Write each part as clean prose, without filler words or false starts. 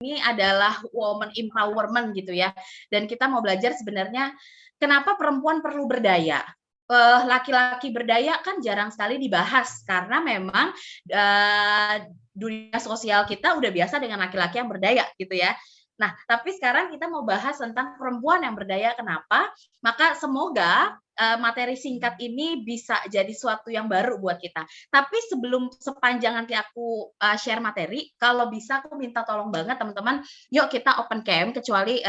ini adalah woman empowerment gitu ya. Dan kita mau belajar sebenarnya kenapa perempuan perlu berdaya. Laki-laki berdaya kan jarang sekali dibahas karena memang dunia sosial kita udah biasa dengan laki-laki yang berdaya gitu ya. Nah, tapi sekarang kita mau bahas tentang perempuan yang berdaya. Kenapa? Maka semoga materi singkat ini bisa jadi suatu yang baru buat kita. Tapi sebelum sepanjang nanti aku share materi, kalau bisa aku minta tolong banget teman-teman, yuk kita open cam, kecuali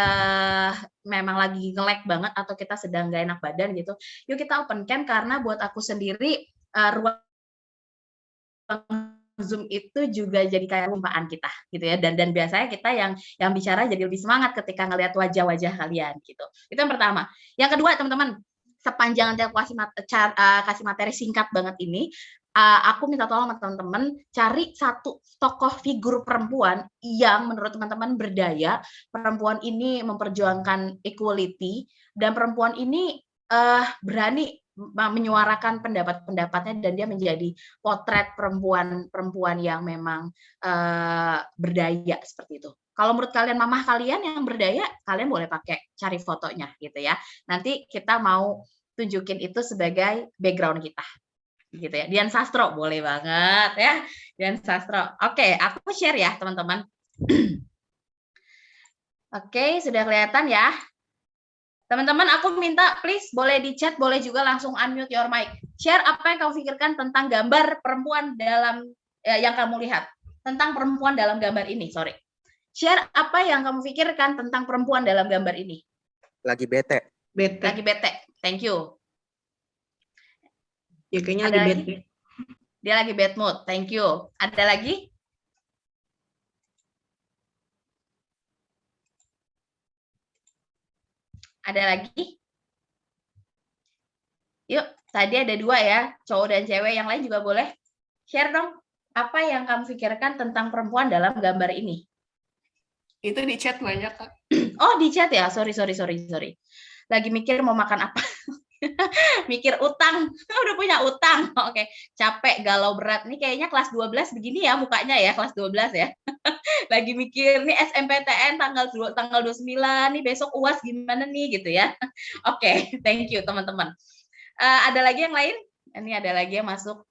memang lagi nge-lag banget atau kita sedang gak enak badan gitu. Yuk kita open cam karena buat aku sendiri ruang Zoom itu juga jadi kayak rumpaan kita gitu ya, dan biasanya kita yang bicara jadi lebih semangat ketika ngelihat wajah-wajah kalian gitu. Itu yang pertama. Yang kedua teman-teman, sepanjang nanti aku kasih materi singkat banget ini, aku minta tolong sama teman-teman cari satu tokoh figur perempuan yang menurut teman-teman berdaya, perempuan ini memperjuangkan equality, dan perempuan ini berani menyuarakan pendapat-pendapatnya dan dia menjadi potret perempuan yang memang berdaya seperti itu. Kalau menurut kalian mamah kalian yang berdaya, kalian boleh pakai cari fotonya gitu ya. Nanti kita mau tunjukin itu sebagai background kita. Gitu ya. Dian Sastro boleh banget ya. Dian Sastro. Oke, aku share ya, teman-teman. Oke, sudah kelihatan ya? Teman-teman, aku minta please boleh di chat, boleh juga langsung unmute your mic. Share apa yang kamu pikirkan tentang gambar perempuan dalam yang kamu lihat. Tentang perempuan dalam gambar ini, sorry. Share apa yang kamu pikirkan tentang perempuan dalam gambar ini. Lagi bete. Lagi bete. Thank you. Ya kayaknya lagi bete. Dia lagi bad mood. Thank you. Ada lagi? Ada lagi? Yuk, tadi ada 2 ya, cowok dan cewek, yang lain juga boleh. Share dong, apa yang kamu pikirkan tentang perempuan dalam gambar ini? Itu di chat banyak, Kak. Oh, di chat ya? Sorry. Lagi mikir mau makan apa. Mikir utang. Udah punya utang. Oke, capek, galau berat. Ini kayaknya kelas 12 begini ya mukanya ya, kelas 12 ya. Lagi mikir nih SMPTN tanggal 29 nih, besok UAS gimana nih gitu ya. Oke, thank you teman-teman. Ada lagi yang lain? Ini ada lagi yang masuk.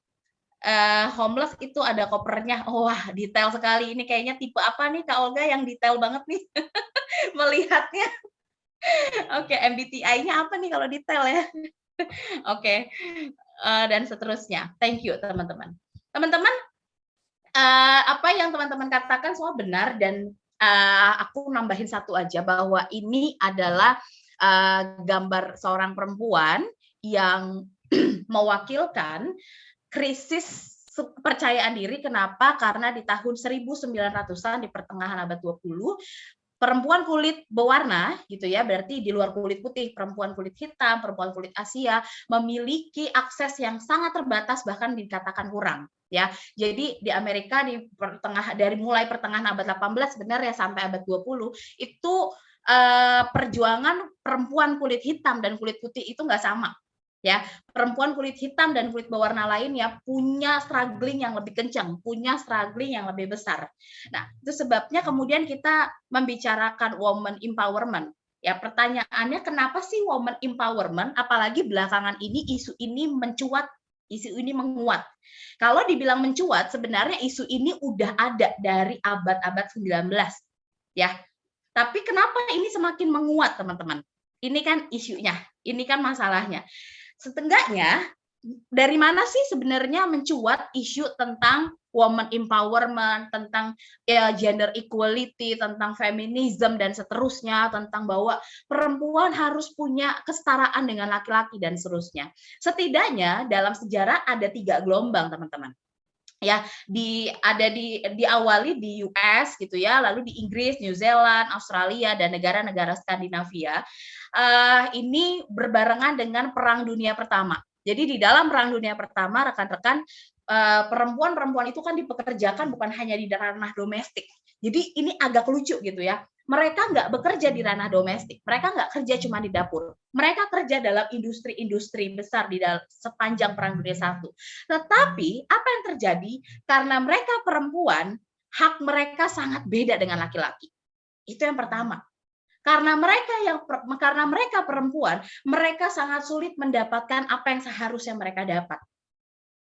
Homeless itu ada kopernya. Wah, detail sekali. Ini kayaknya tipe apa nih Kak Olga yang detail banget nih melihatnya. Oke, MBTI-nya apa nih kalau detail ya? Oke, dan seterusnya. Thank you teman-teman. Teman-teman, apa yang teman-teman katakan semua benar, dan aku nambahin satu aja bahwa ini adalah gambar seorang perempuan yang mewakilkan krisis kepercayaan diri. Kenapa? Karena di tahun 1900-an, di pertengahan abad 20, perempuan kulit berwarna gitu ya, berarti di luar kulit putih, perempuan kulit hitam, perempuan kulit Asia memiliki akses yang sangat terbatas, bahkan dikatakan kurang ya. Jadi di Amerika dari mulai pertengahan abad 18 sebenarnya sampai abad 20 itu perjuangan perempuan kulit hitam dan kulit putih itu nggak sama. Ya, perempuan kulit hitam dan kulit berwarna lainnya punya struggling yang lebih kencang, punya struggling yang lebih besar. Nah, itu sebabnya kemudian kita membicarakan woman empowerment. Ya, pertanyaannya kenapa sih woman empowerment, apalagi belakangan ini isu ini mencuat, isu ini menguat. Kalau dibilang mencuat, sebenarnya isu ini udah ada dari abad-abad 19. Ya, tapi kenapa ini semakin menguat, teman-teman? Ini kan isunya, ini kan masalahnya. Setengahnya dari mana sih sebenarnya mencuat isu tentang woman empowerment, tentang gender equality, tentang feminism dan seterusnya, tentang bahwa perempuan harus punya kesetaraan dengan laki-laki dan seterusnya. Setidaknya dalam sejarah ada 3 gelombang, teman-teman. Ya, diawali di US gitu ya, lalu di Inggris, New Zealand, Australia, dan negara-negara Skandinavia. Ini berbarengan dengan Perang Dunia Pertama. Jadi di dalam Perang Dunia Pertama, rekan-rekan, perempuan-perempuan itu kan dipekerjakan bukan hanya di ranah domestik. Jadi ini agak lucu gitu ya. Mereka nggak bekerja di ranah domestik, mereka nggak kerja cuma di dapur, mereka kerja dalam industri-industri besar sepanjang Perang Dunia I. Tetapi apa yang terjadi? Karena mereka perempuan, hak mereka sangat beda dengan laki-laki. Itu yang pertama. Karena mereka perempuan, mereka sangat sulit mendapatkan apa yang seharusnya mereka dapat.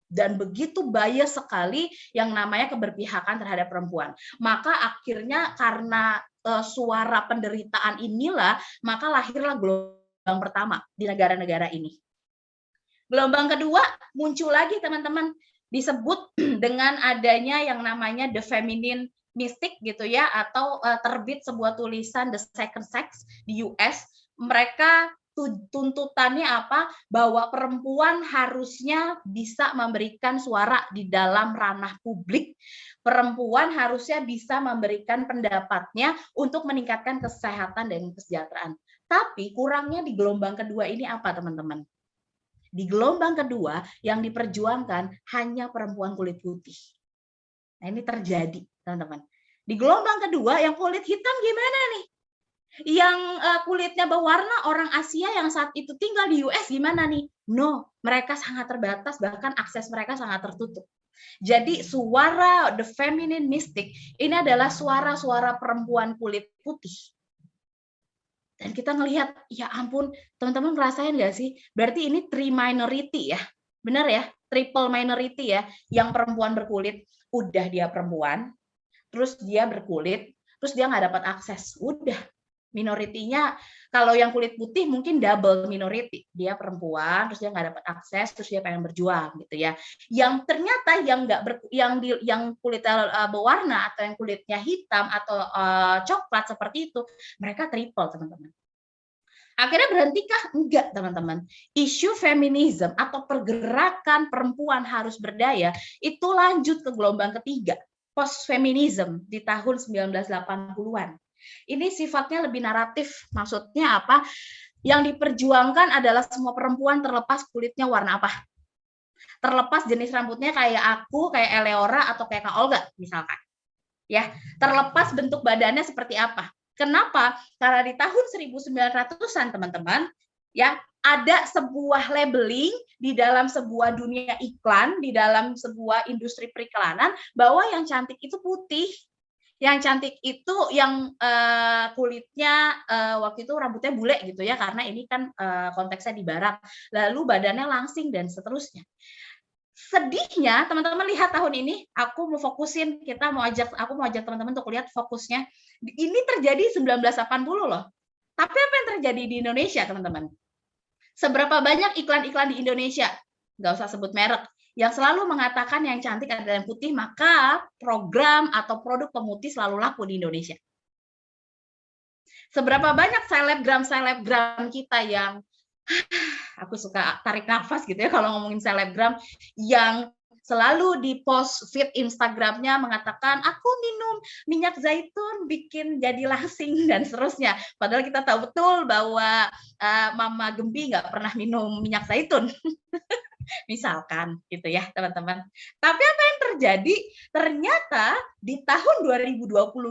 Dan begitu bias sekali yang namanya keberpihakan terhadap perempuan. Maka akhirnya karena suara penderitaan inilah, maka lahirlah gelombang pertama di negara-negara ini. Gelombang kedua muncul lagi teman-teman, disebut dengan adanya yang namanya the feminine mystic gitu ya, atau terbit sebuah tulisan The Second Sex di US. Mereka tuntutannya apa? Bahwa perempuan harusnya bisa memberikan suara di dalam ranah publik. Perempuan harusnya bisa memberikan pendapatnya untuk meningkatkan kesehatan dan kesejahteraan. Tapi kurangnya di gelombang kedua ini apa, teman-teman? Di gelombang kedua yang diperjuangkan hanya perempuan kulit putih. Nah, ini terjadi, teman-teman. Di gelombang kedua yang kulit hitam gimana nih? Yang kulitnya berwarna orang Asia yang saat itu tinggal di US gimana nih? No, mereka sangat terbatas, bahkan akses mereka sangat tertutup. Jadi suara the feminine mystic ini adalah suara-suara perempuan kulit putih. Dan kita ngelihat, ya ampun, teman-teman ngerasain nggak sih? Berarti ini three minority ya, benar ya? Triple minority ya, yang perempuan berkulit, udah dia perempuan, terus dia berkulit, terus dia nggak dapat akses, udah. Minoritinya, kalau yang kulit putih mungkin double minority, dia perempuan, terus dia nggak dapat akses, terus dia pengen berjuang gitu ya. Yang ternyata yang kulitnya berwarna atau yang kulitnya hitam atau coklat seperti itu, mereka triple teman-teman. Akhirnya berhentikah? Enggak, teman-teman. Isu feminisme atau pergerakan perempuan harus berdaya itu lanjut ke gelombang ketiga, post-feminism di tahun 1980-an. Ini sifatnya lebih naratif. Maksudnya apa? Yang diperjuangkan adalah semua perempuan terlepas kulitnya warna apa. Terlepas jenis rambutnya kayak aku, kayak Eleora, atau kayak Kak Olga, misalkan. Ya, terlepas bentuk badannya seperti apa. Kenapa? Karena di tahun 1900-an, teman-teman, ya, ada sebuah labeling di dalam sebuah dunia iklan, di dalam sebuah industri periklanan, bahwa yang cantik itu putih. Yang cantik itu yang kulitnya waktu itu rambutnya bule gitu ya, karena ini kan konteksnya di barat. Lalu badannya langsing dan seterusnya. Sedihnya teman-teman lihat tahun ini, aku mau ajak teman-teman untuk lihat fokusnya. Ini terjadi 1980 loh. Tapi apa yang terjadi di Indonesia, teman-teman? Seberapa banyak iklan-iklan di Indonesia? Nggak usah sebut merek. Yang selalu mengatakan yang cantik adalah yang putih, maka program atau produk pemutih selalu laku di Indonesia. Seberapa banyak selebgram kita yang aku suka tarik nafas gitu ya kalau ngomongin selebgram, yang selalu di post feed Instagramnya mengatakan aku minum minyak zaitun bikin jadi langsing dan seterusnya. Padahal kita tahu betul bahwa Mama Gembi nggak pernah minum minyak zaitun. Misalkan gitu ya teman-teman. Tapi apa yang terjadi? Ternyata di tahun 2022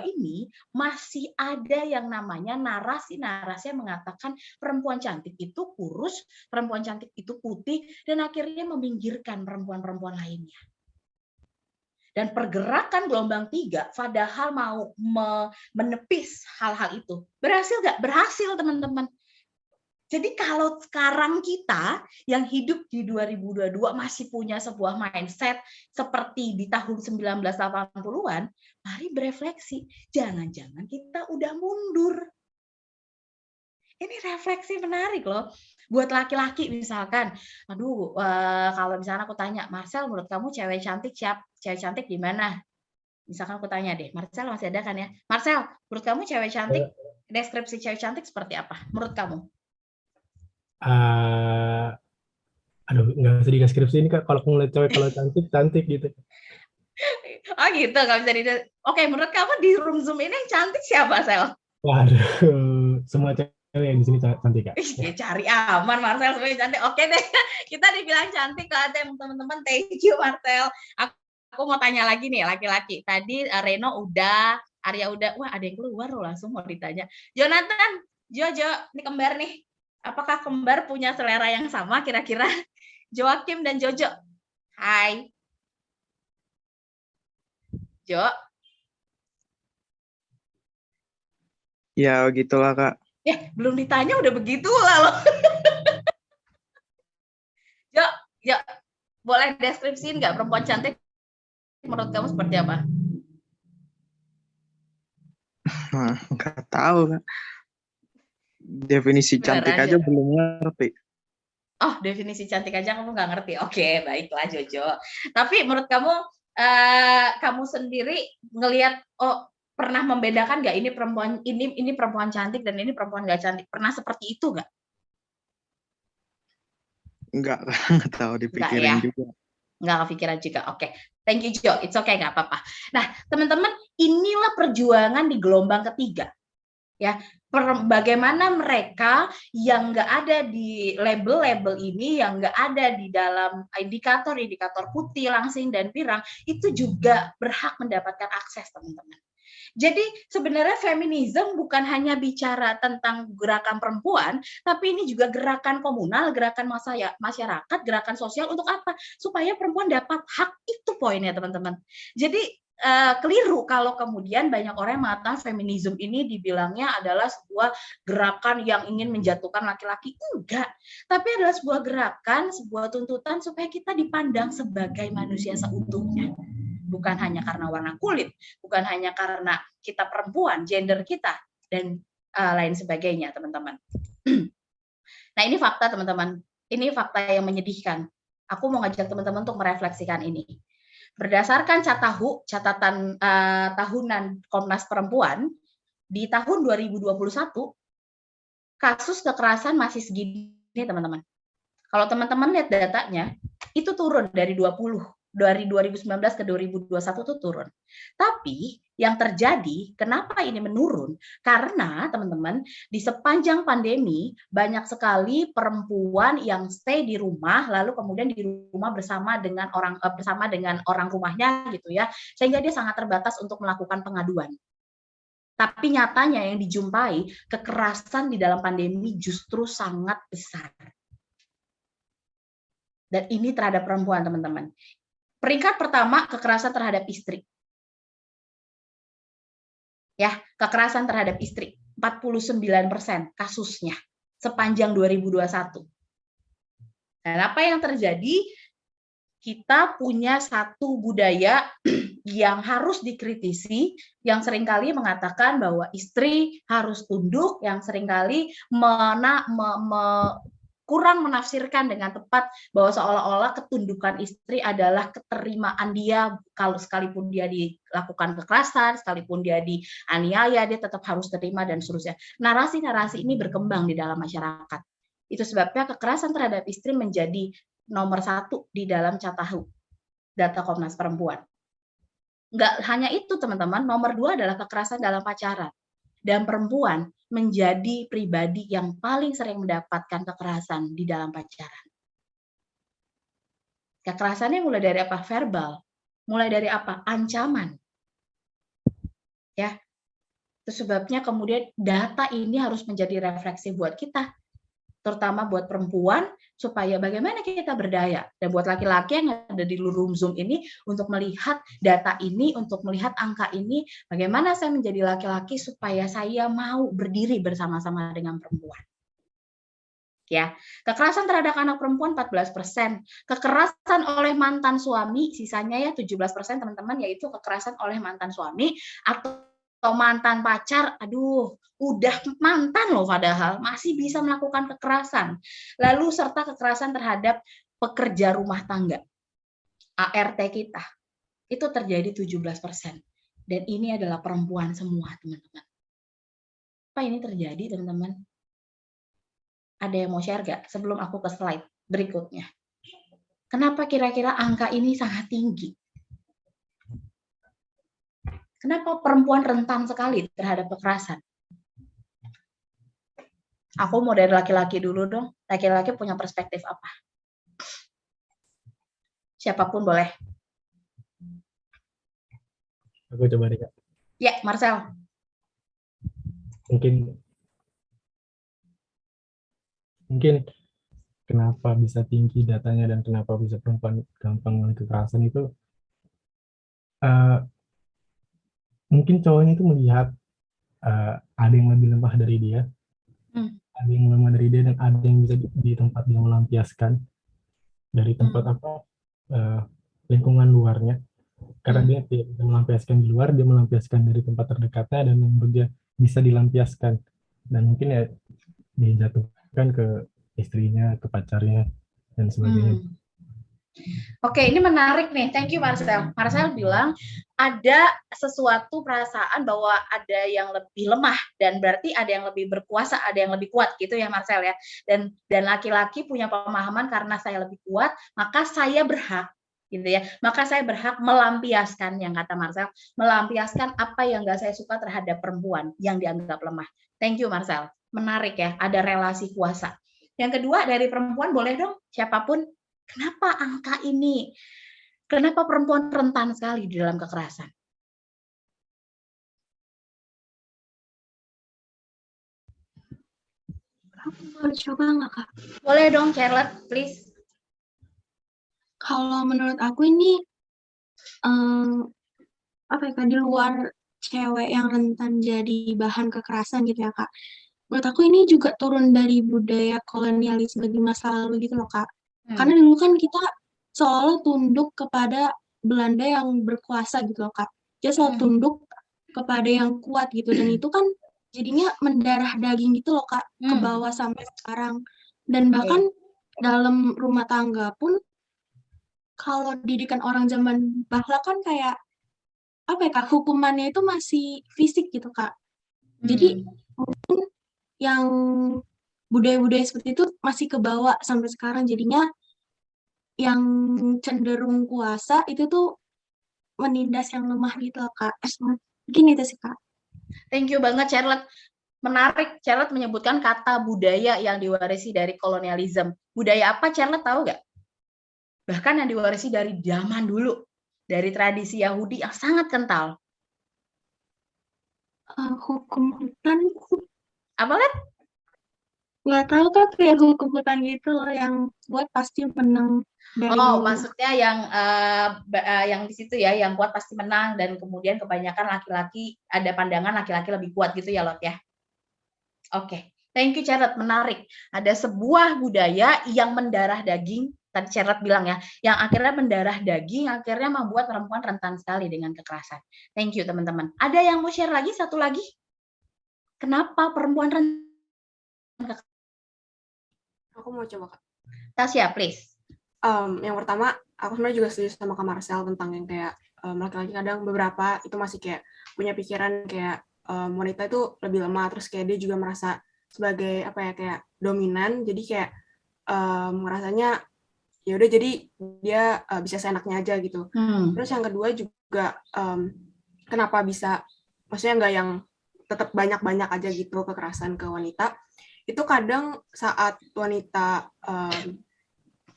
ini masih ada yang namanya narasi-narasi yang mengatakan perempuan cantik itu kurus, perempuan cantik itu putih, dan akhirnya meminggirkan perempuan-perempuan lainnya. Dan pergerakan gelombang 3 padahal mau menepis hal-hal itu. Berhasil nggak? Berhasil teman-teman. Jadi kalau sekarang kita yang hidup di 2022 masih punya sebuah mindset seperti di tahun 1980-an, mari berefleksi. Jangan-jangan kita udah mundur. Ini refleksi menarik loh. Buat laki-laki misalkan, aduh, kalau misalnya aku tanya, Marcel menurut kamu cewek cantik cewek cantik gimana? Misalkan aku tanya deh, Marcel masih ada kan ya? Marcel, menurut kamu cewek cantik, deskripsi cewek cantik seperti apa? Menurut kamu? Aduh, nggak usah deskripsi ini Kak, kalau ngeliat cewek kalau cantik gitu. Oh gitu, nggak bisa di. Oke, menurut kamu di room Zoom ini yang cantik siapa, Sel? Waduh, semua cewek yang di sini cantik Kak. Ya, cari aman, Marcel, semuanya cantik. Oke deh, kita dibilang cantik kalau ada teman-teman. Thank you, Marcel. Aku mau tanya lagi nih, laki-laki. Tadi Reno udah, Arya udah. Wah, ada yang keluar loh, langsung mau ditanya. Jonathan, Jojo, ini kembar nih. Apakah kembar punya selera yang sama kira-kira? Joakim dan Jojo. Hai. Jo, Ya gitulah Kak. belum ditanya udah begitu lah loh. Jo, Jo, boleh deskripsiin nggak perempuan cantik menurut kamu seperti apa? Nggak tahu Kak. Definisi cantik Beneran, aja Jo? belum ngerti. Oh, definisi cantik aja kamu nggak ngerti. Oke, baiklah Jojo. Tapi menurut kamu, kamu sendiri ngelihat, oh pernah membedakan nggak ini perempuan cantik dan ini perempuan nggak cantik? Pernah seperti itu nggak? Nggak tahu Nggak dipikirin ya? juga. Nggak kepikiran juga. Oke, thank you Jo. It's okay, nggak apa-apa. Nah, teman-teman, inilah perjuangan di gelombang ketiga. Ya, bagaimana mereka yang nggak ada di label-label ini, yang nggak ada di dalam indikator-indikator putih, langsing, dan pirang, itu juga berhak mendapatkan akses, teman-teman. Jadi sebenarnya feminisme bukan hanya bicara tentang gerakan perempuan, tapi ini juga gerakan komunal, gerakan masyarakat, gerakan sosial untuk apa? Supaya perempuan dapat hak, itu poinnya teman-teman. Jadi keliru kalau kemudian banyak orang yang mengatakan feminisme ini dibilangnya adalah sebuah gerakan yang ingin menjatuhkan laki-laki. Enggak, tapi adalah sebuah gerakan, sebuah tuntutan supaya kita dipandang sebagai manusia seutuhnya. Bukan hanya karena warna kulit, bukan hanya karena kita perempuan, gender kita, dan lain sebagainya, teman-teman. Nah, ini fakta, teman-teman. Ini fakta yang menyedihkan. Aku mau ngajak teman-teman untuk merefleksikan ini. Berdasarkan catatan tahunan Komnas Perempuan, di tahun 2021, kasus kekerasan masih segini, teman-teman. Kalau teman-teman lihat datanya, itu turun dari 2019 ke 2021 itu turun. Tapi yang terjadi, kenapa ini menurun? Karena teman-teman, di sepanjang pandemi banyak sekali perempuan yang stay di rumah, lalu kemudian di rumah bersama dengan orang rumahnya gitu ya, sehingga dia sangat terbatas untuk melakukan pengaduan. Tapi nyatanya yang dijumpai, kekerasan di dalam pandemi justru sangat besar. Dan ini terhadap perempuan, teman-teman. Peringkat pertama, kekerasan terhadap istri. Ya, kekerasan terhadap istri. 49% kasusnya sepanjang 2021. Dan apa yang terjadi? Kita punya satu budaya yang harus dikritisi, yang seringkali mengatakan bahwa istri harus tunduk, yang seringkali kurang menafsirkan dengan tepat bahwa seolah-olah ketundukan istri adalah keterimaan dia, kalau sekalipun dia dilakukan kekerasan, sekalipun dia dianiaya, dia tetap harus terima dan seterusnya. Narasi-narasi ini berkembang di dalam masyarakat. Itu sebabnya kekerasan terhadap istri menjadi nomor 1 di dalam Catahu, data Komnas Perempuan. Nggak hanya itu, teman-teman, nomor 2 adalah kekerasan dalam pacaran. Dan perempuan menjadi pribadi yang paling sering mendapatkan kekerasan di dalam pacaran. Kekerasannya mulai dari apa? Verbal. Mulai dari apa? Ancaman. Ya. Itu sebabnya kemudian data ini harus menjadi refleksi buat kita, terutama buat perempuan, supaya bagaimana kita berdaya. Dan buat laki-laki yang ada di room Zoom ini, untuk melihat data ini, untuk melihat angka ini, bagaimana saya menjadi laki-laki supaya saya mau berdiri bersama-sama dengan perempuan. Ya, kekerasan terhadap anak perempuan 14%, kekerasan oleh mantan suami, sisanya ya 17% teman-teman, yaitu kekerasan oleh mantan suami atau mantan pacar, aduh, udah mantan loh padahal, masih bisa melakukan kekerasan. Lalu serta kekerasan terhadap pekerja rumah tangga, ART kita, itu terjadi 17%. Dan ini adalah perempuan semua, teman-teman. Apa ini terjadi, teman-teman? Ada yang mau share nggak sebelum aku ke slide berikutnya? Kenapa kira-kira angka ini sangat tinggi? Kenapa perempuan rentan sekali terhadap kekerasan? Aku mau dari laki-laki dulu dong. Laki-laki punya perspektif apa? Siapapun boleh. Aku coba deh, Kak. Ya, Marcel. Mungkin kenapa bisa tinggi datanya dan kenapa bisa perempuan gampang kekerasan itu mungkin cowoknya itu melihat ada yang lebih lemah dari dia, Hmm. ada yang lemah dari dia, dan ada yang bisa di tempat dia melampiaskan dari tempat lingkungan luarnya. Karena dia tidak bisa melampiaskan di luar, dia melampiaskan dari tempat terdekatnya, dan menurut dia bisa dilampiaskan. Dan mungkin ya dijatuhkan ke istrinya, ke pacarnya, dan sebagainya. Oke, ini menarik nih. Thank you, Marcel. Marcel bilang ada sesuatu perasaan bahwa ada yang lebih lemah dan berarti ada yang lebih berkuasa, ada yang lebih kuat gitu ya, Marcel ya. Dan laki-laki punya pemahaman karena saya lebih kuat, maka saya berhak gitu ya. Maka saya berhak melampiaskan, yang kata Marcel, melampiaskan apa yang nggak saya suka terhadap perempuan yang dianggap lemah. Thank you, Marcel. Menarik ya, ada relasi kuasa. Yang kedua dari perempuan, boleh dong siapapun, kenapa angka ini? Kenapa perempuan rentan sekali di dalam kekerasan? Aku boleh coba nggak, Kak? Boleh dong, Charlotte, please. Kalau menurut aku ini apa ya, Kak, di luar cewek yang rentan jadi bahan kekerasan gitu ya, Kak. Menurut aku ini juga turun dari budaya kolonialisme di masa lalu gitu loh, Kak. Karena dulu kan kita seolah tunduk kepada Belanda yang berkuasa gitu loh, Kak. Dia selalu tunduk kepada yang kuat gitu, dan itu kan jadinya mendarah daging gitu loh, Kak, ke bawah sampai sekarang. Dan bahkan dalam rumah tangga pun, kalau didikan orang zaman bahla kan kayak apa ya, Kak, hukumannya itu masih fisik gitu, Kak. Jadi mungkin yang budaya-budaya seperti itu masih kebawa sampai sekarang, jadinya yang cenderung kuasa itu tuh menindas yang lemah gitu loh, Kak. Mungkin itu sih, Kak. Thank you banget, Charlotte. Menarik, Charlotte menyebutkan kata budaya yang diwarisi dari kolonialisme. Budaya apa, Charlotte tahu nggak? Bahkan yang diwarisi dari zaman dulu, dari tradisi Yahudi yang sangat kental. Hukum hutan, Apa kan? nggak tahu, Kak, kayak hukum hutan gitu loh, yang buat pasti menang dari Maksudnya yang di situ ya, yang kuat pasti menang, dan kemudian kebanyakan laki-laki, ada pandangan laki-laki lebih kuat gitu ya, Lot ya. Oke, thank you, Charlotte, menarik. Ada sebuah budaya yang mendarah daging, tadi Charlotte bilang ya, yang akhirnya mendarah daging, akhirnya membuat perempuan rentan sekali dengan kekerasan. Thank you, teman-teman. Ada yang mau share lagi, satu lagi? Kenapa perempuan rentan? Aku mau coba, Kak. Tasya, please. Yang pertama, aku sebenarnya juga setuju sama Kak Marcel tentang yang kayak laki-laki kadang beberapa itu masih kayak punya pikiran kayak wanita itu lebih lemah, terus kayak dia juga merasa sebagai apa ya, kayak dominan, jadi kayak merasanya ya udah, jadi dia bisa seenaknya aja gitu. Terus yang kedua juga kenapa bisa, maksudnya nggak yang tetap banyak-banyak aja gitu kekerasan ke wanita, itu kadang saat wanita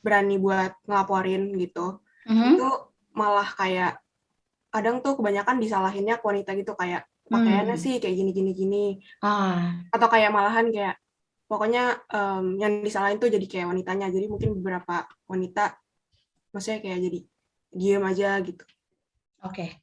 berani buat ngelaporin gitu, itu malah kayak kadang tuh kebanyakan disalahinnya ke wanita gitu, kayak pakaiannya sih kayak gini. Atau kayak malahan kayak pokoknya yang disalahin tuh jadi kayak wanitanya. Jadi mungkin beberapa wanita maksudnya kayak jadi diem aja gitu. Oke.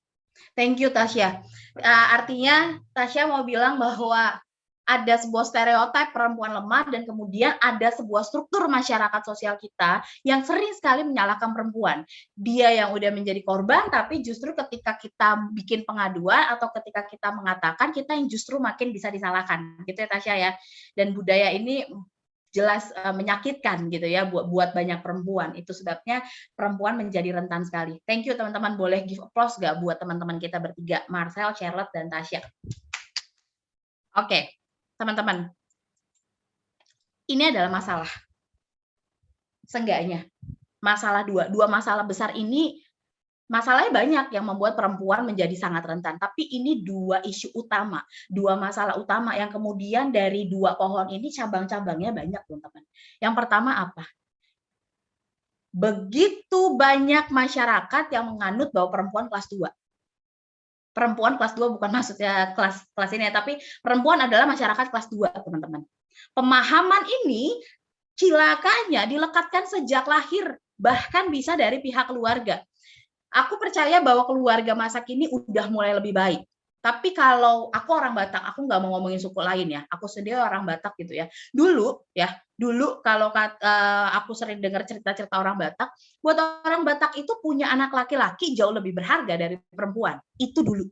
Thank you, Tasya. Artinya Tasya mau bilang bahwa ada sebuah stereotip perempuan lemah, dan kemudian ada sebuah struktur masyarakat sosial kita yang sering sekali menyalahkan perempuan. Dia yang udah menjadi korban, tapi justru ketika kita bikin pengaduan atau ketika kita mengatakan, kita yang justru makin bisa disalahkan. Gitu ya, Tasya ya. Dan budaya ini jelas menyakitkan gitu ya buat banyak perempuan. Itu sebabnya perempuan menjadi rentan sekali. Thank you, teman-teman. Boleh give applause nggak buat teman-teman kita bertiga, Marcel, Charlotte, dan Tasya. Oke, teman-teman. Ini adalah masalah. Seenggaknya masalah dua masalah besar ini. Masalahnya banyak yang membuat perempuan menjadi sangat rentan, tapi ini dua isu utama, dua masalah utama yang kemudian dari dua pohon ini cabang-cabangnya banyak, teman-teman. Yang pertama apa? Begitu banyak masyarakat yang menganut bahwa perempuan kelas 2. Perempuan kelas 2 bukan maksudnya kelas ini ya, tapi perempuan adalah masyarakat kelas 2, teman-teman. Pemahaman ini cilakanya dilekatkan sejak lahir, bahkan bisa dari pihak keluarga. Aku percaya bahwa keluarga masa kini udah mulai lebih baik. Tapi kalau aku orang Batak, aku nggak mau ngomongin suku lain ya. Aku sendiri orang Batak gitu ya. Dulu kalau aku sering dengar cerita-cerita orang Batak, buat orang Batak itu punya anak laki-laki jauh lebih berharga dari perempuan. Itu dulu.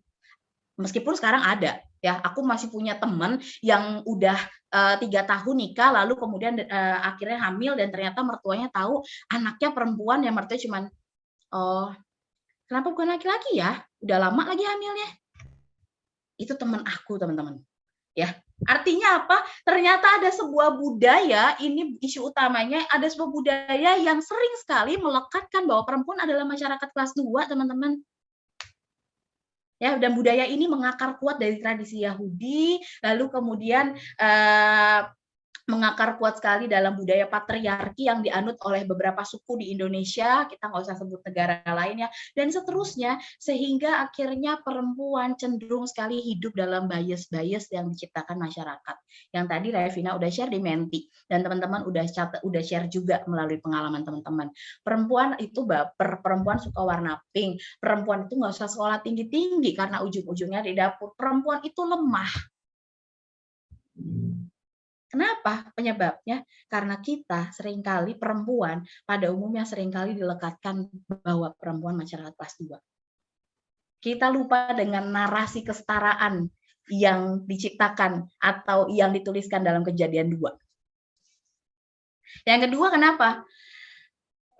Meskipun sekarang ada ya, aku masih punya teman yang udah 3 tahun nikah, lalu kemudian akhirnya hamil dan ternyata mertuanya tahu anaknya perempuan, yang mertuanya cuman, oh kenapa bukan laki-laki ya? Udah lama lagi hamilnya. Itu teman aku, teman-teman. Ya, artinya apa? Ternyata ada sebuah budaya, ini isu utamanya, ada sebuah budaya yang sering sekali melekatkan bahwa perempuan adalah masyarakat kelas 2, teman-teman. Ya, dan budaya ini mengakar kuat dari tradisi Yahudi, lalu kemudian mengakar kuat sekali dalam budaya patriarki yang dianut oleh beberapa suku di Indonesia, kita nggak usah sebut negara lainnya, dan seterusnya, sehingga akhirnya perempuan cenderung sekali hidup dalam bias-bias yang diciptakan masyarakat. Yang tadi Revina udah share di Menti, dan teman-teman udah share juga melalui pengalaman teman-teman. Perempuan itu baper, perempuan suka warna pink, perempuan itu nggak usah sekolah tinggi-tinggi karena ujung-ujungnya di dapur, perempuan itu lemah. Kenapa? Penyebabnya karena kita seringkali perempuan pada umumnya seringkali dilekatkan bahwa perempuan masyarakat kelas 2. Kita lupa dengan narasi kesetaraan yang diciptakan atau yang dituliskan dalam Kejadian 2. Yang kedua, kenapa?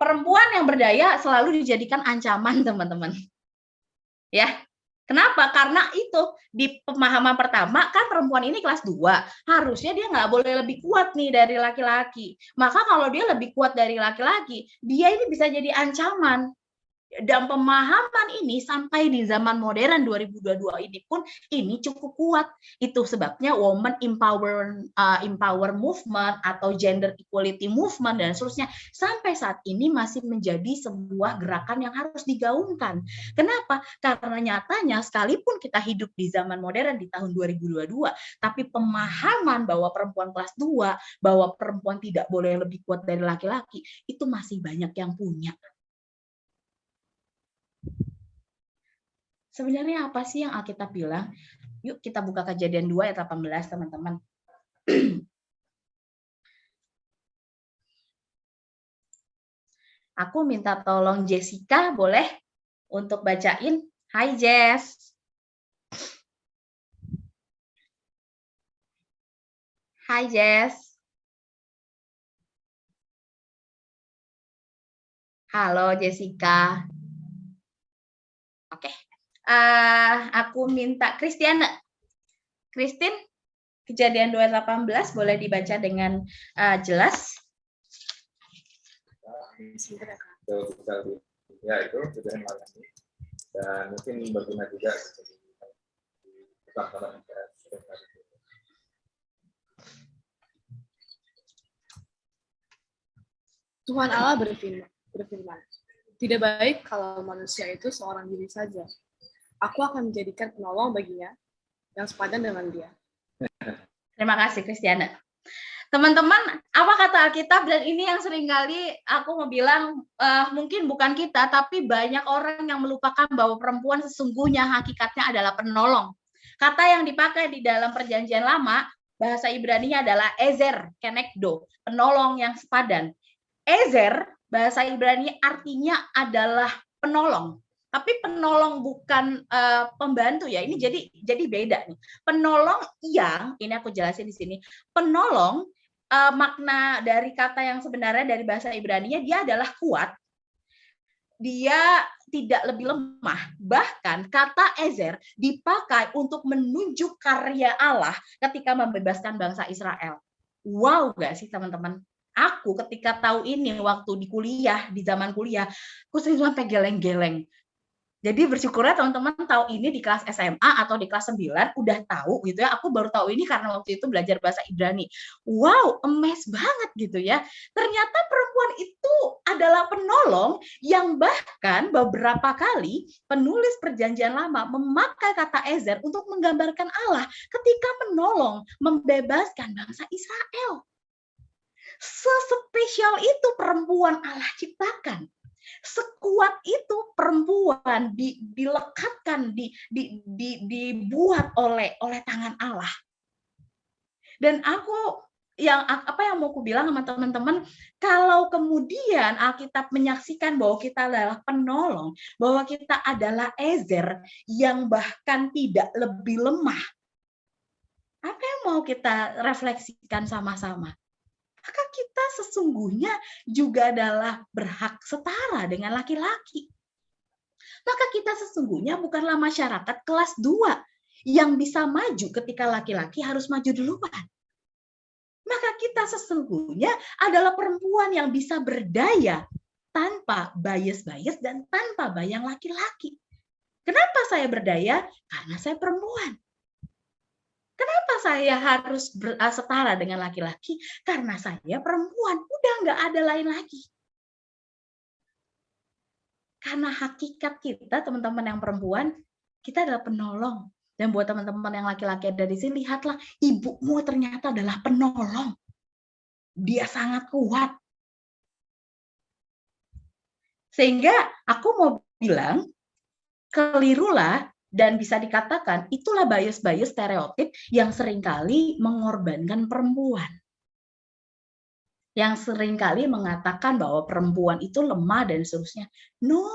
Perempuan yang berdaya selalu dijadikan ancaman, teman-teman. Ya. Kenapa? Karena itu di pemahaman pertama kan perempuan ini kelas 2, harusnya dia nggak boleh lebih kuat nih dari laki-laki. Maka kalau dia lebih kuat dari laki-laki, dia ini bisa jadi ancaman. Dan pemahaman ini sampai di zaman modern 2022 ini pun ini cukup kuat. Itu sebabnya woman empower movement atau gender equality movement dan seterusnya sampai saat ini masih menjadi sebuah gerakan yang harus digaungkan. Kenapa? Karena nyatanya sekalipun kita hidup di zaman modern di tahun 2022, tapi pemahaman bahwa perempuan kelas 2, bahwa perempuan tidak boleh lebih kuat dari laki-laki, itu masih banyak yang punya. Sebenarnya apa sih yang Alkitab bilang? Yuk kita buka Kejadian 2 ayat 18, teman-teman. Aku minta tolong Jessica, boleh? Untuk bacain. Hai Jess. Hai Jess. Halo Jessica. Oke. Aku minta Christiane. Christine, Kejadian 2:18 boleh dibaca dengan jelas. Ya itu kejadian malam ini dan mungkin berguna juga Tuhan Allah berfirman, tidak baik kalau manusia itu seorang diri saja. Aku akan menjadikan penolong baginya yang sepadan dengan dia. Terima kasih, Christiane. Teman-teman, apa kata Alkitab? Dan ini yang seringkali aku mau bilang, mungkin bukan kita, tapi banyak orang yang melupakan bahwa perempuan sesungguhnya hakikatnya adalah penolong. Kata yang dipakai di dalam Perjanjian Lama, bahasa Ibrani-nya adalah ezer, kenekdo, penolong yang sepadan. Ezer, bahasa Ibrani artinya adalah penolong. Tapi penolong bukan pembantu ya. Ini jadi beda nih. Penolong yang ini aku jelasin di sini. Penolong makna dari kata yang sebenarnya dari bahasa Ibrani-nya dia adalah kuat. Dia tidak lebih lemah. Bahkan kata ezer dipakai untuk menunjuk karya Allah ketika membebaskan bangsa Israel. Wow, gak sih teman-teman? Aku ketika tahu ini waktu di kuliah, di zaman kuliah, aku sering sampai geleng-geleng. Jadi bersyukurnya teman-teman tahu ini di kelas SMA atau di kelas 9 udah tahu gitu ya. Aku baru tahu ini karena waktu itu belajar bahasa Ibrani. Wow, amazed banget gitu ya. Ternyata perempuan itu adalah penolong yang bahkan beberapa kali penulis Perjanjian Lama memakai kata ezer untuk menggambarkan Allah ketika menolong, membebaskan bangsa Israel. Sespesial itu perempuan Allah ciptakan. Sekuat itu perempuan dilekatkan, dibuat oleh tangan Allah. Dan apa yang mau aku bilang sama teman-teman, kalau kemudian Alkitab menyaksikan bahwa kita adalah penolong, bahwa kita adalah Ezer yang bahkan tidak lebih lemah, apa yang mau kita refleksikan sama-sama? Maka kita sesungguhnya juga adalah berhak setara dengan laki-laki. Maka kita sesungguhnya bukanlah masyarakat kelas 2 yang bisa maju ketika laki-laki harus maju duluan. Maka kita sesungguhnya adalah perempuan yang bisa berdaya tanpa bias-bias dan tanpa bayang laki-laki. Kenapa saya berdaya? Karena saya perempuan. Kenapa saya harus setara dengan laki-laki? Karena saya perempuan. Udah nggak ada lain lagi. Karena hakikat kita, teman-teman yang perempuan, kita adalah penolong. Dan buat teman-teman yang laki-laki ada di sini, lihatlah, ibumu ternyata adalah penolong. Dia sangat kuat. Sehingga aku mau bilang, kelirulah, dan bisa dikatakan itulah bias-bias stereotip yang seringkali mengorbankan perempuan. Yang seringkali mengatakan bahwa perempuan itu lemah dan seterusnya. No,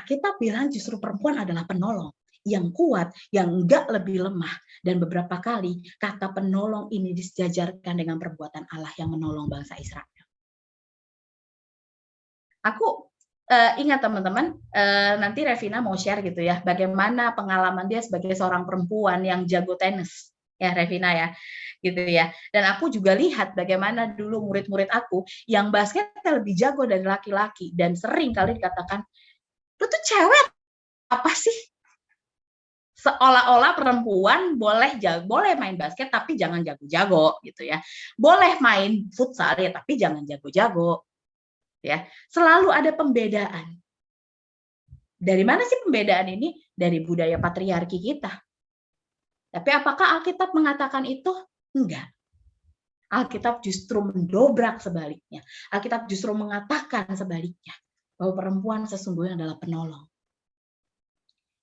kita bilang justru perempuan adalah penolong. Yang kuat, yang enggak lebih lemah. Dan beberapa kali kata penolong ini disejajarkan dengan perbuatan Allah yang menolong bangsa Israel. Aku ingat teman-teman, nanti Revina mau share gitu ya, bagaimana pengalaman dia sebagai seorang perempuan yang jago tenis, ya Revina ya, gitu ya. Dan aku juga lihat bagaimana dulu murid-murid aku yang basketnya lebih jago dari laki-laki dan sering kali dikatakan, lu tuh cewek apa sih? Seolah-olah perempuan boleh main basket tapi jangan jago-jago gitu ya. Boleh main futsal ya tapi jangan jago-jago. Ya, selalu ada pembedaan. Dari mana sih pembedaan ini? Dari budaya patriarki kita. Tapi apakah Alkitab mengatakan itu? Enggak. Alkitab justru mendobrak sebaliknya. Alkitab justru mengatakan sebaliknya bahwa perempuan sesungguhnya adalah penolong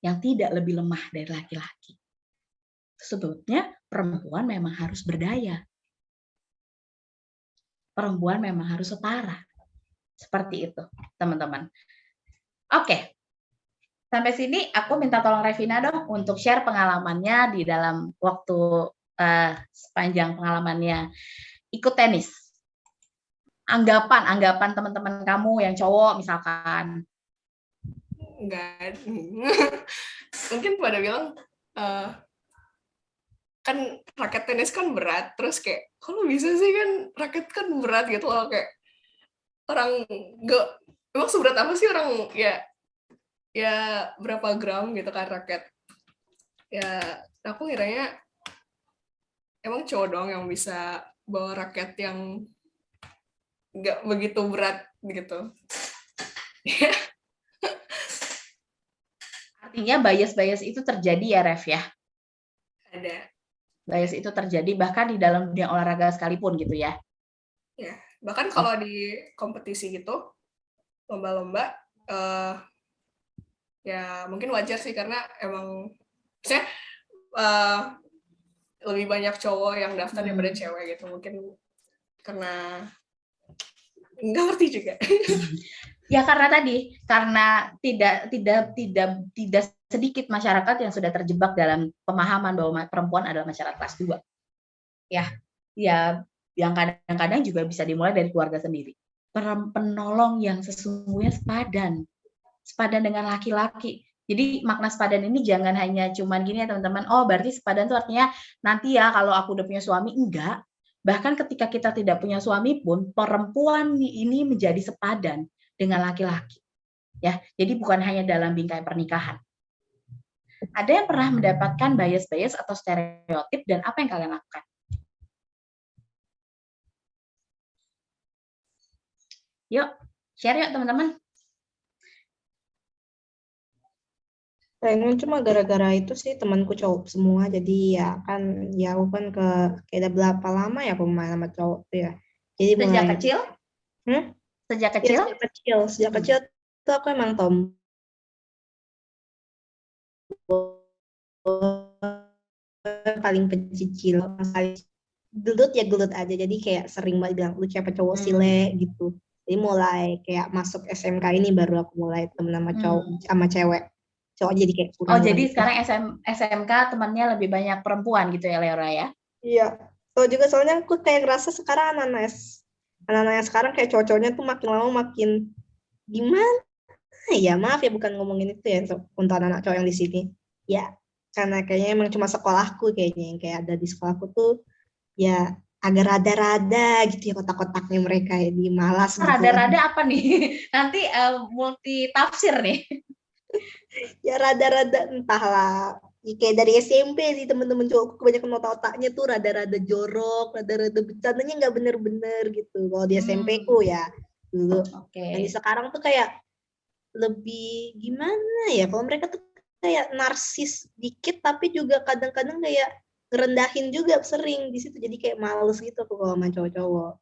yang tidak lebih lemah dari laki-laki. Sebetulnya perempuan memang harus berdaya. Perempuan memang harus setara. Seperti itu, teman-teman. Oke. Sampai sini aku minta tolong Revina dong untuk share pengalamannya di dalam waktu sepanjang pengalamannya ikut tenis. Anggapan teman-teman kamu yang cowok misalkan. Enggak. Mungkin pada bilang kan raket tenis kan berat, terus kayak kalau bisa sih kan raket kan berat gitu loh, kayak orang enggak emang seberat apa sih orang ya berapa gram gitu kan raket. Ya aku kiranya emang cowok dong yang bisa bawa raket yang enggak begitu berat gitu. Artinya bias-bias itu terjadi ya, Rev ya? Ada. Bias itu terjadi bahkan di dalam dunia olahraga sekalipun gitu ya? Ya, bahkan kalau di kompetisi gitu, lomba-lomba, ya mungkin wajar sih karena emang saya lebih banyak cowok yang daftar daripada cewek gitu, mungkin karena nggak ngerti juga. Ya karena tidak sedikit masyarakat yang sudah terjebak dalam pemahaman bahwa perempuan adalah masyarakat kelas 2. Ya yang kadang-kadang juga bisa dimulai dari keluarga sendiri. Penolong yang sesungguhnya sepadan dengan laki-laki. Jadi makna sepadan ini jangan hanya cuman gini ya teman-teman, oh berarti sepadan itu artinya nanti ya kalau aku udah punya suami, enggak. Bahkan ketika kita tidak punya suami pun, perempuan ini menjadi sepadan dengan laki-laki. Ya, jadi bukan hanya dalam bingkai pernikahan. Ada yang pernah mendapatkan bias-bias atau stereotip dan apa yang kalian lakukan? Yuk, share yuk teman-teman. Pengen cuma gara-gara itu sih temanku cowok semua, jadi aku kan kayak udah berapa lama ya aku main sama cowok tuh ya. Jadi Sejak kecil? Sejak Ya, kecil? sejak kecil tuh aku emang tomboy, paling pecicil, gelut ya gelut aja, jadi kayak sering banget bilang lu siapa cowok sih le gitu. Jadi mulai kayak masuk SMK ini baru aku mulai temen sama cowok sama cewek. Cowok jadi kayak Oh, kurang jadi gitu. sekarang SMK temannya lebih banyak perempuan gitu ya, Leora ya? Iya. So juga soalnya aku kayak ngerasa sekarang anak-anak yang sekarang kayak cowok-cowoknya tuh makin lama makin gimana ya, maaf ya bukan ngomongin itu ya untuk anak-anak cowok yang di sini. Ya, karena kayaknya emang cuma sekolahku kayaknya yang kayak ada di sekolahku tuh ya agak rada-rada gitu ya kotak-kotaknya mereka ya, di malas gitu. Rada-rada apa nih? Nanti multi tafsir nih. Ya rada-rada entahlah. Ya, kayak dari SMP sih temen-temen cowokku kebanyakan otak-otaknya tuh rada-rada jorok, rada-rada bercandanya nggak bener-bener gitu. Kalau di SMP ku ya dulu. Dan di sekarang tuh kayak lebih gimana ya? Kalau mereka tuh kayak narsis dikit, tapi juga kadang-kadang kayak ngerendahin juga sering di situ. Jadi kayak males gitu aku kalau sama cowok-cowok.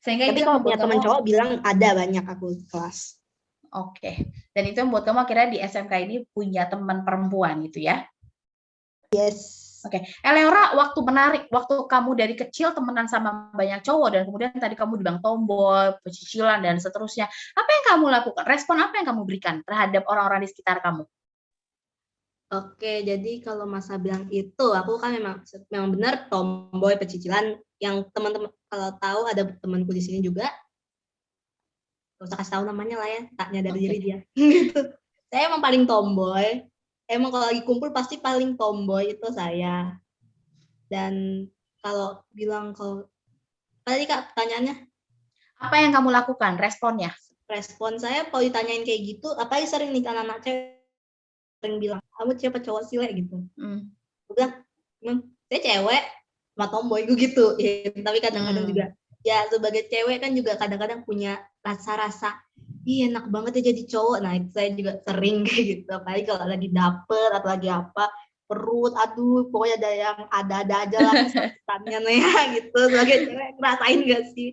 Sehingga Tapi itu kalau membuat punya teman kamu cowok bilang ada banyak aku kelas. Oke. Dan itu membuat kamu akhirnya di SMK ini punya teman perempuan gitu ya? Yes. Oke. Leora, waktu kamu dari kecil temenan sama banyak cowok dan kemudian tadi kamu bilang tomboy, pecicilan dan seterusnya. Apa yang kamu lakukan? Respon apa yang kamu berikan terhadap orang-orang di sekitar kamu? Oke, jadi kalau masa bilang itu, aku kan memang benar tomboy pecicilan. Yang teman-teman kalau tahu ada temanku di sini juga, gak usah kasih tahu namanya lah ya, tak nyadar diri dia. Gitu. Saya emang paling tomboy. Emang kalau lagi kumpul pasti paling tomboy itu saya. Dan kalau tadi Kak pertanyaannya, apa yang kamu lakukan? Responnya? Respon saya kalau ditanyain kayak gitu, apalagi sering nih anak-anak cewek sering bilang, kamu siapa cowok sih le gitu. Udah, saya cewek sama tomboy gue gitu. Ya, tapi kadang-kadang juga ya sebagai cewek kan juga kadang-kadang punya rasa-rasa ih enak banget ya jadi cowok. Nah itu saya juga sering kayak gitu. Apalagi kalau lagi dapet atau lagi apa perut, aduh pokoknya ada yang ada-ada aja lah kesakitannya ya gitu. Sebagai cewek ngerasain gak sih?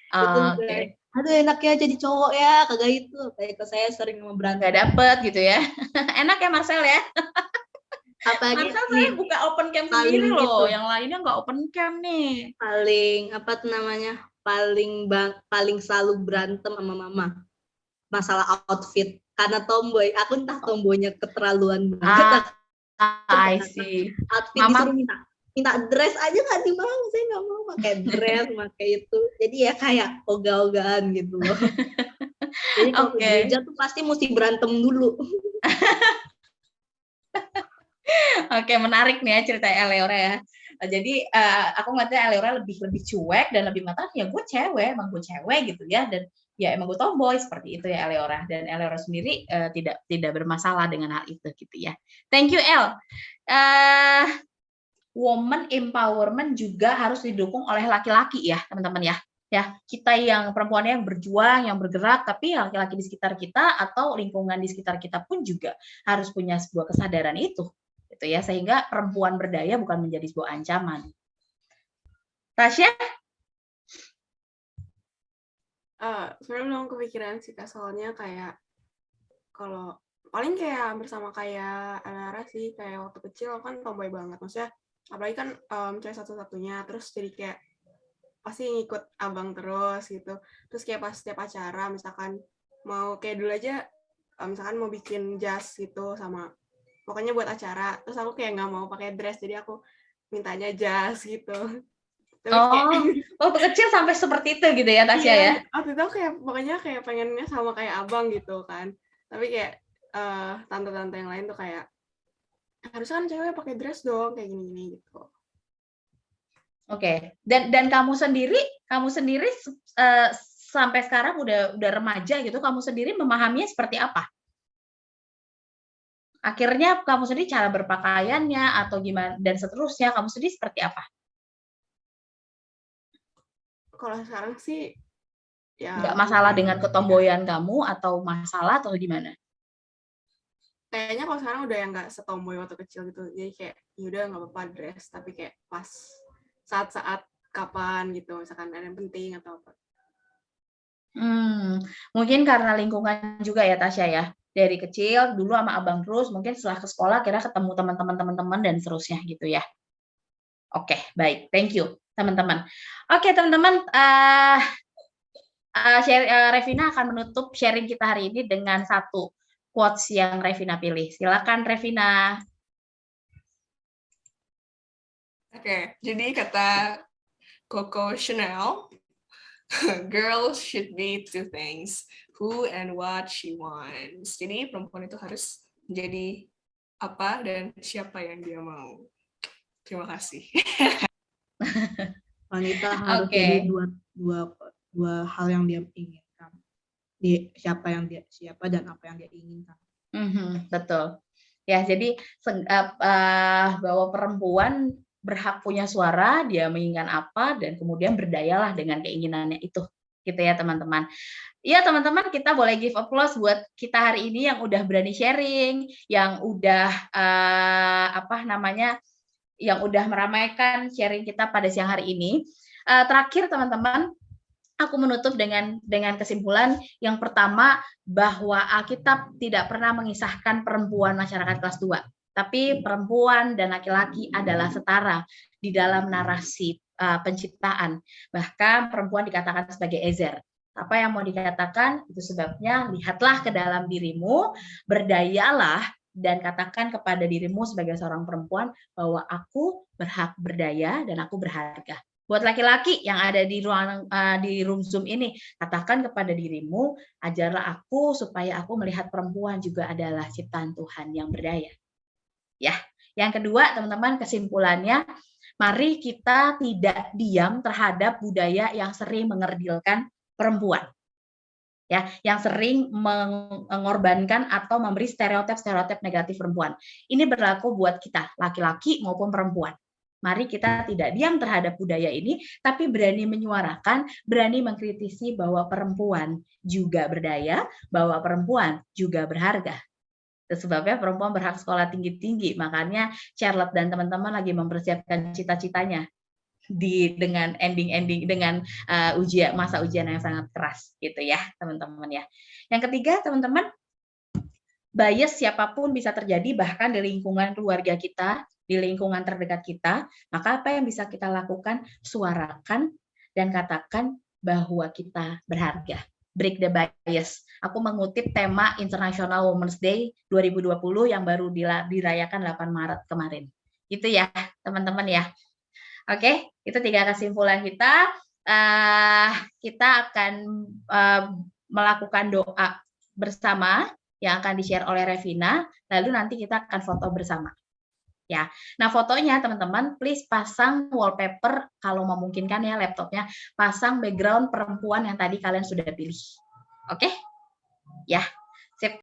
Itu Oke. Aduh enaknya jadi cowok ya kagak itu. Kayak saya sering berantem. Gak dapet gitu ya. Enak ya Marcel ya. Apalagi Marcel saya buka open cam sendiri loh, yang lainnya nggak open cam nih. Paling apa tuh namanya? Paling selalu berantem sama mama. Masalah outfit karena tomboy. Aku entah tomboynya keterlaluan banget. I see. Outfit Mama disuruh minta dress aja nggak dimau. Saya nggak mau pakai dress, pakai itu. Jadi ya kayak ogah-ogahan gitu loh. Jadi kalau ke gereja tuh pasti mesti berantem dulu. Oke, menarik nih ya cerita Leora ya. Jadi aku ngeliatnya Leora lebih cuek dan lebih mengatakan ya gue cewek, emang gue cewek gitu ya, dan ya emang gue tomboy seperti itu ya Leora. Dan Leora sendiri tidak bermasalah dengan hal itu gitu ya. Thank you El. Woman empowerment juga harus didukung oleh laki-laki ya teman-teman ya. Ya, kita yang perempuannya yang berjuang, yang bergerak, tapi laki-laki di sekitar kita atau lingkungan di sekitar kita pun juga harus punya sebuah kesadaran itu. Gitu ya, sehingga perempuan berdaya bukan menjadi sebuah ancaman. Tasya? Sebenarnya belum kepikiran sih Kak, soalnya kayak kalau paling kayak bersama kayak Alara sih, kayak waktu kecil kan tomboy banget, maksudnya apalagi kan cewek satu-satunya, terus jadi kayak pasti ngikut abang terus gitu, terus kayak pas setiap acara misalkan mau kayak dulu aja misalkan mau bikin jas gitu sama pokoknya buat acara, terus aku kayak nggak mau pakai dress, jadi aku mintanya jas gitu. Waktu kecil sampai seperti itu gitu ya Tasya ya? Waktu itu kayak pokoknya kayak pengennya sama kayak abang gitu kan, tapi kayak tante-tante yang lain tuh kayak harusnya kan cewek pakai dress dong kayak gini-gini gitu. Oke. Dan kamu sendiri sampai sekarang udah remaja gitu, kamu sendiri memahaminya seperti apa? Akhirnya kamu sendiri cara berpakaiannya atau gimana dan seterusnya, kamu sendiri seperti apa? Kalau sekarang sih ya nggak masalah dengan ketomboyan kamu atau masalah atau gimana? Kayaknya kalau sekarang udah yang nggak setomboy waktu kecil gitu, jadi kayak yaudah nggak apa-apa dress, tapi kayak pas saat-saat kapan gitu, misalkan ada yang penting atau apa. Mungkin karena lingkungan juga ya Tasya ya. Dari kecil dulu sama abang terus, mungkin setelah ke sekolah kira ketemu teman-teman dan seterusnya gitu ya. Oke, baik, thank you teman-teman. Oke teman-teman, Revina akan menutup sharing kita hari ini dengan satu quotes yang Revina pilih. Silakan Revina. Oke, jadi kata Coco Chanel, girls should be two things, who and what she wants. Jadi perempuan itu harus menjadi apa dan siapa yang dia mau. Terima kasih. Wanita harus jadi dua hal yang dia inginkan. Siapa dan apa yang dia inginkan. Betul. Ya, jadi bahwa perempuan berhak punya suara, dia menginginkan apa, dan kemudian berdayalah dengan keinginannya itu. Gitu ya, teman-teman. Iya, teman-teman, kita boleh give applause buat kita hari ini yang udah berani sharing, yang udah yang udah meramaikan sharing kita pada siang hari ini. Terakhir, teman-teman, aku menutup dengan kesimpulan yang pertama, bahwa Alkitab tidak pernah mengisahkan perempuan masyarakat kelas 2. Tapi perempuan dan laki-laki adalah setara di dalam narasi penciptaan. Bahkan perempuan dikatakan sebagai Ezer. Apa yang mau dikatakan? Itu sebabnya lihatlah ke dalam dirimu, berdayalah, dan katakan kepada dirimu sebagai seorang perempuan bahwa aku berhak berdaya dan aku berharga. Buat laki-laki yang ada di ruang di room Zoom ini, katakan kepada dirimu, ajarlah aku supaya aku melihat perempuan juga adalah ciptaan Tuhan yang berdaya. Ya, yang kedua, teman-teman, kesimpulannya, mari kita tidak diam terhadap budaya yang sering mengerdilkan perempuan. Ya, yang sering mengorbankan atau memberi stereotip negatif perempuan. Ini berlaku buat kita, laki-laki maupun perempuan. Mari kita tidak diam terhadap budaya ini, tapi berani menyuarakan, berani mengkritisi bahwa perempuan juga berdaya, bahwa perempuan juga berharga. Sebabnya perempuan berhak sekolah tinggi-tinggi, makanya Charlotte dan teman-teman lagi mempersiapkan cita-citanya dengan masa ujian yang sangat keras gitu ya, teman-teman ya. Yang ketiga, teman-teman, bias siapapun bisa terjadi, bahkan di lingkungan keluarga kita, di lingkungan terdekat kita. Maka apa yang bisa kita lakukan? Suarakan dan katakan bahwa kita berharga. Break the bias. Aku mengutip tema International Women's Day 2020 yang baru dirayakan 8 Maret kemarin. Gitu ya, teman-teman ya. Oke, itu 3 kesimpulan kita. Kita akan melakukan doa bersama yang akan di-share oleh Revina, lalu nanti kita akan foto bersama. Ya, nah fotonya teman-teman, please pasang wallpaper kalau memungkinkan ya laptopnya, pasang background perempuan yang tadi kalian sudah pilih. Oke? Ya.